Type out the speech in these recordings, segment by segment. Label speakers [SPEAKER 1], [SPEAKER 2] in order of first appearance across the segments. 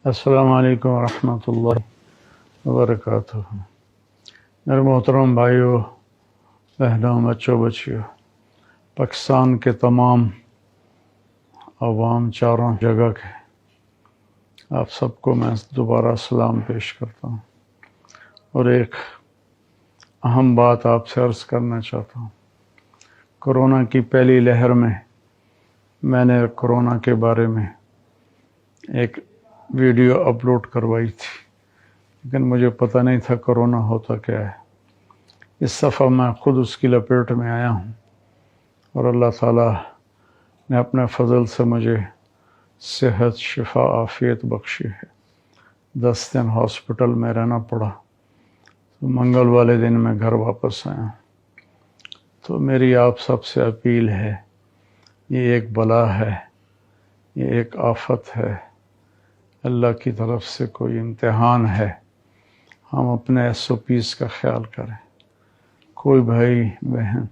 [SPEAKER 1] السلام علیکم ورحمۃ اللہ وبرکاتہ۔ میرے محترم بھائیوں، بہنوں، بچوں، بچیوں، پاکستان کے تمام عوام چاروں جگہ کے آپ سب کو میں دوبارہ سلام پیش کرتا ہوں، اور ایک اہم بات آپ سے عرض کرنا چاہتا ہوں۔ کرونا کی پہلی لہر میں نے کرونا کے بارے میں ایک ویڈیو اپلوڈ کروائی تھی، لیکن مجھے پتہ نہیں تھا کرونا ہوتا کیا ہے۔ اس دفعہ میں خود اس کی لپیٹ میں آیا ہوں، اور اللہ تعالیٰ نے اپنے فضل سے مجھے صحت، شفا، عافیت بخشی ہے۔ 10 دن ہاسپٹل میں رہنا پڑا، تو منگل والے دن میں گھر واپس آیا ہوں۔ تو میری آپ سب سے اپیل ہے، یہ ایک بلا ہے، یہ ایک آفت ہے، اللہ کی طرف سے کوئی امتحان ہے۔ ہم اپنے SOPs کا خیال کریں، کوئی بھائی بہن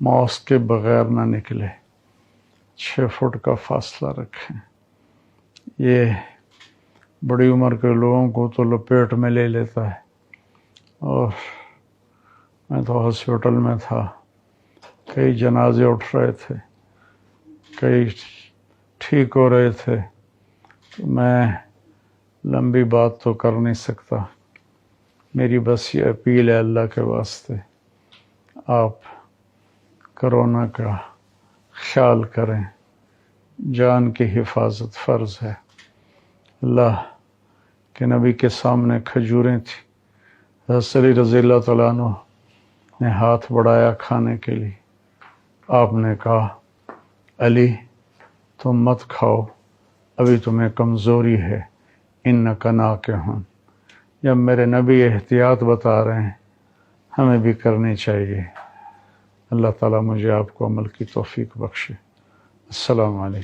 [SPEAKER 1] ماسک کے بغیر نہ نکلے، 6 فٹ کا فاصلہ رکھیں۔ یہ بڑی عمر کے لوگوں کو تو لپیٹ میں لے لیتا ہے، اور میں تو ہاسپٹل میں تھا، کئی جنازے اٹھ رہے تھے، کئی ٹھیک ہو رہے تھے، تو میں لمبی بات تو کر نہیں سکتا۔ میری بس یہ اپیل ہے اللہ کے واسطے، آپ کرونا کا خیال کریں، جان کی حفاظت فرض ہے۔ اللہ کے نبی کے سامنے کھجوریں تھیں، حضرت علی رضی اللہ تعالیٰ عنہ نے ہاتھ بڑھایا کھانے کے لیے، آپ نے کہا علی تم مت کھاؤ، ابھی تمہیں کمزوری ہے، انک ناکح۔ جب میرے نبی احتیاط بتا رہے ہیں، ہمیں بھی کرنی چاہیے۔ اللہ تعالیٰ مجھے آپ کو عمل کی توفیق بخشے۔ السلام علیکم۔